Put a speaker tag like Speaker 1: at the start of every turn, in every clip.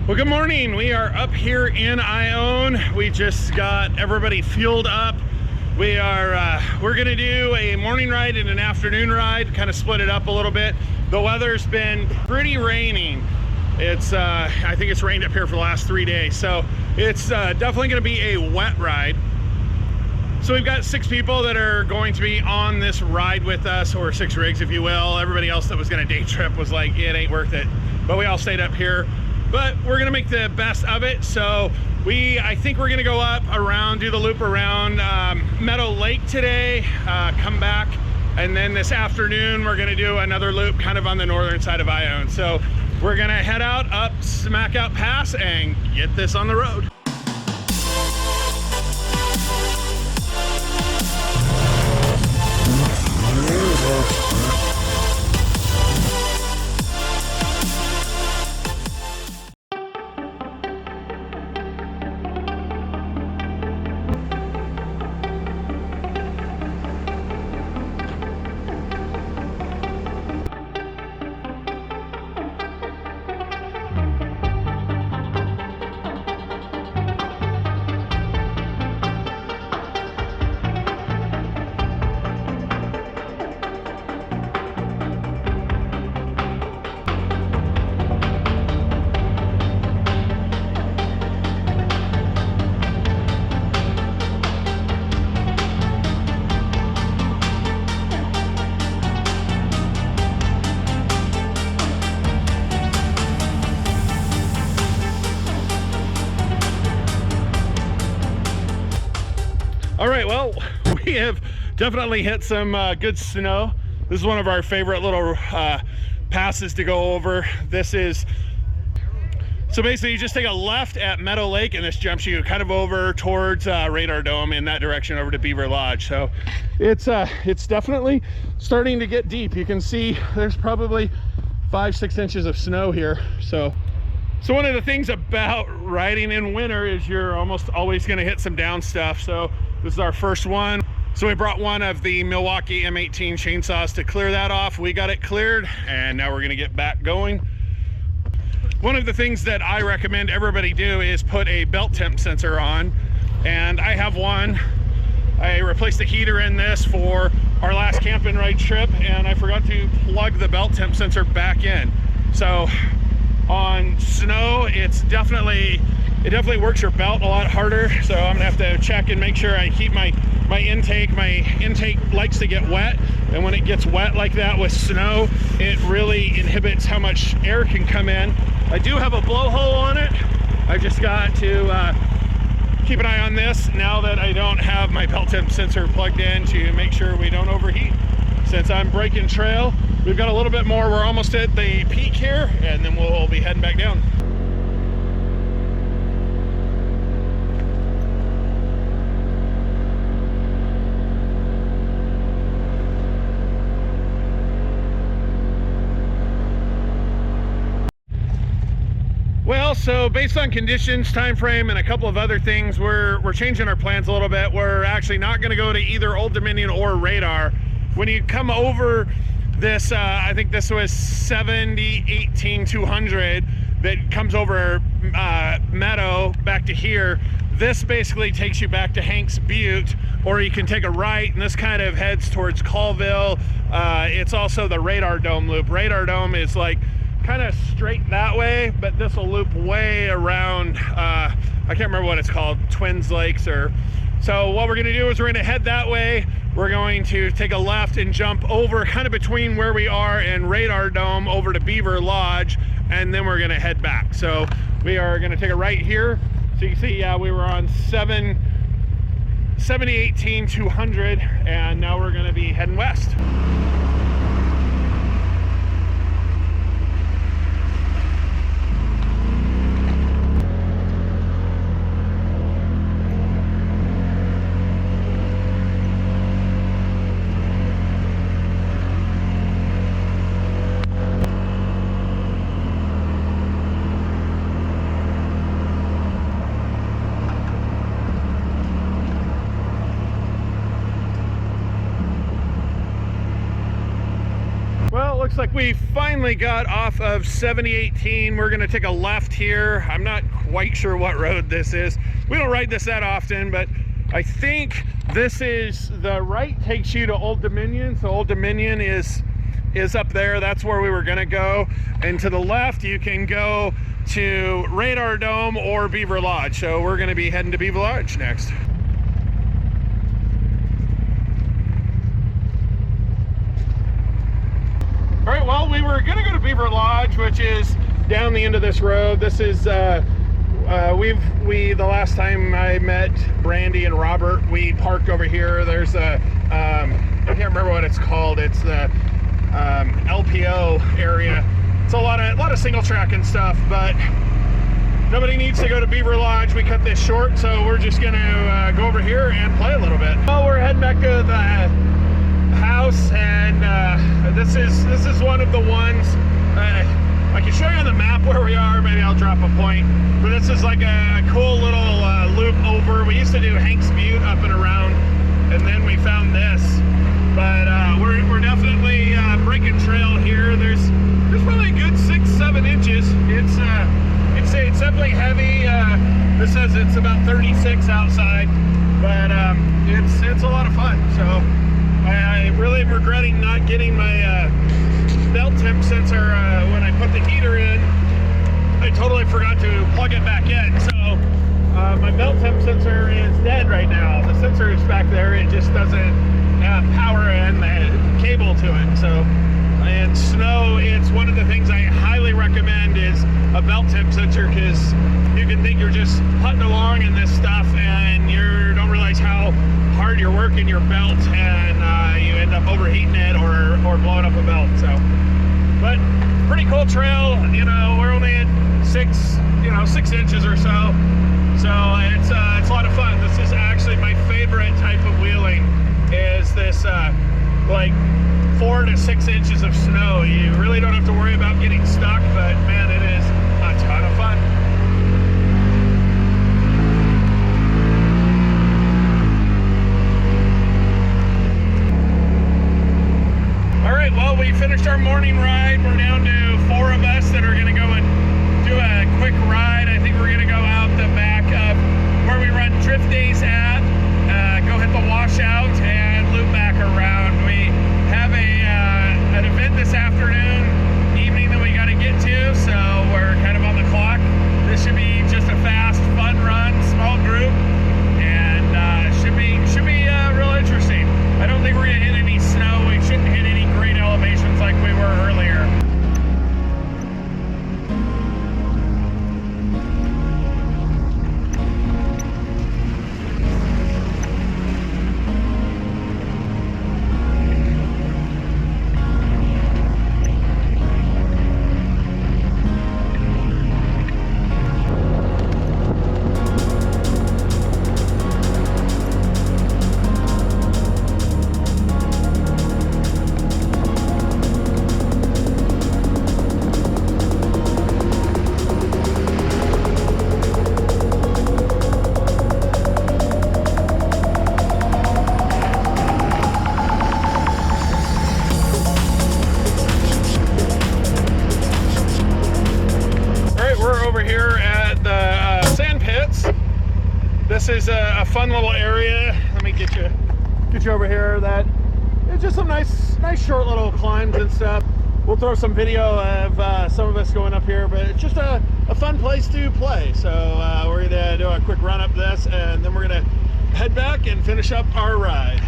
Speaker 1: Well, good morning. We are up here in Ione. We just got everybody fueled up. We're gonna do a morning ride and an afternoon ride, kind of split it up a little bit. The weather's been pretty raining. I think it's rained up here for the last 3 days, so it's definitely gonna be a wet ride. So we've got 6 people that are going to be on this ride with us, or 6 rigs, if you will. Everybody else that was gonna day trip was like, it ain't worth it. But we all stayed up here. But we're gonna make the best of it. So I think we're gonna go up around, do the loop around Meadow Lake today, come back, and then this afternoon we're gonna do another loop kind of on the northern side of Ione. So we're gonna head out up Smackout Pass and get this on the road. All right, well, we have definitely hit some good snow. This is one of our favorite little passes to go over. So basically you just take a left at Meadow Lake and this jumps you kind of over towards Radar Dome in that direction over to Beaver Lodge. So it's definitely starting to get deep. You can see there's probably 5-6 inches of snow here. So one of the things about riding in winter is you're almost always going to hit some down stuff. So this is our first one. So we brought one of the Milwaukee M18 chainsaws to clear that off. We got it cleared and now we're going to get back going. One of the things that I recommend everybody do is put a belt temp sensor on, and I have one. I replaced the heater in this for our last camp and ride trip, and I forgot to plug the belt temp sensor back in. So on snow, it definitely works your belt a lot harder. So I'm gonna have to check and make sure I keep my intake. My intake likes to get wet, and when it gets wet like that with snow, it really inhibits how much air can come in. I do have a blowhole on it. I just got to keep an eye on this now that I don't have my belt temp sensor plugged in, to make sure we don't overheat. Since I'm breaking trail, we've got a little bit more. We're almost at the peak here, and then we'll be heading back down. Well, so based on conditions, time frame, and a couple of other things, we're changing our plans a little bit. We're actually not going to go to either Old Dominion or Radar. When you come over this, I think this was 70-18-200 that comes over Meadow back to here. This basically takes you back to Hanks Butte, or you can take a right, and this kind of heads towards Colville. It's also the Radar Dome loop. Radar Dome is like kind of straight that way, but this will loop way around, I can't remember what it's called, Twins Lakes. Or so what we're going to do is we're going to head that way. We're going to take a left and jump over kind of between where we are and Radar Dome over to Beaver Lodge, and then we're going to head back. So we are going to take a right here. So you can see, yeah, we were on 70-18-200, and now we're going to be heading west. looks like we finally got off of 7018. We're gonna take a left here. I'm not quite sure what road this is. We don't ride this that often, but I think this is, the right takes you to Old Dominion. So Old Dominion is up there. That's where we were gonna go. And to the left, you can go to Radar Dome or Beaver Lodge. So we're gonna be heading to Beaver Lodge next. All right, well, we were gonna go to Beaver Lodge, which is down the end of this road. This is, the last time I met Brandy and Robert, we parked over here. There's a, I can't remember what it's called. It's the LPO area. It's a lot of single track and stuff, but nobody needs to go to Beaver Lodge. We cut this short, so we're just gonna go over here and play a little bit. Well, we're heading back to the house, and this is one of the ones. I can show you on the map where we are. Maybe I'll drop a point, but this is like a cool little loop over. We used to do Hanks Butte up and around, and then we found this, but we're definitely breaking trail here. There's probably a good 6-7 inches. It's definitely heavy. This says it's about 36 outside, but it's a lot of fun. So I really am regretting not getting my belt temp sensor when I put the heater in. I totally forgot to plug it back in. So my belt temp sensor is dead right now. The sensor is back there. It just doesn't have power and the cable to it. So, and snow, it's one of the things I highly recommend is a belt temp sensor, because you can think you're just putting along in this stuff and you don't realize how hard you're working your belt, and you end up overheating it or blowing up a belt. So, but pretty cool trail. You know, we're only at 6 inches or so. So it's a lot of fun. This is actually my favorite type of wheeling, is this like 4 to 6 inches of snow. You really don't have to worry about getting stuck, but man, it is a ton of fun. All right, well, we finished our morning ride. We're down to 4 of us that are gonna go and do a quick ride. I think we're gonna go out the back of where we run drift days at, go hit the washout and loop back around. We have an event this afternoon, evening, that we gotta get to, so we're kind of on the clock. This should be just a fast, fun run, small group, and should be real interesting. I don't think we're gonna hit any snow. We shouldn't hit any great elevations like we were earlier. This is a fun little area. Let me get you over here. That it's just some nice short little climbs and stuff. We'll throw some video of some of us going up here, but it's just a fun place to play. So we're gonna do a quick run up this, and then we're gonna head back and finish up our ride.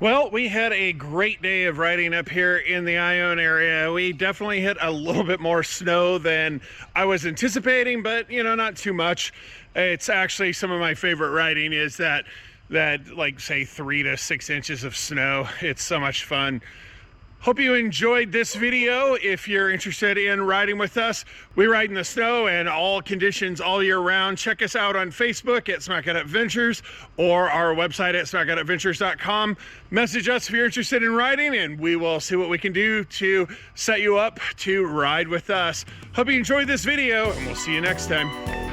Speaker 1: Well, we had a great day of riding up here in the Ione area. We definitely hit a little bit more snow than I was anticipating, but you know, not too much. It's actually some of my favorite riding is that that, like, say 3 to 6 inches of snow. It's so much fun. Hope you enjoyed this video. If you're interested in riding with us, we ride in the snow and all conditions all year round. Check us out on Facebook at Smackout Adventures or our website at smackoutadventures.com. Message us if you're interested in riding, and we will see what we can do to set you up to ride with us. Hope you enjoyed this video, and we'll see you next time.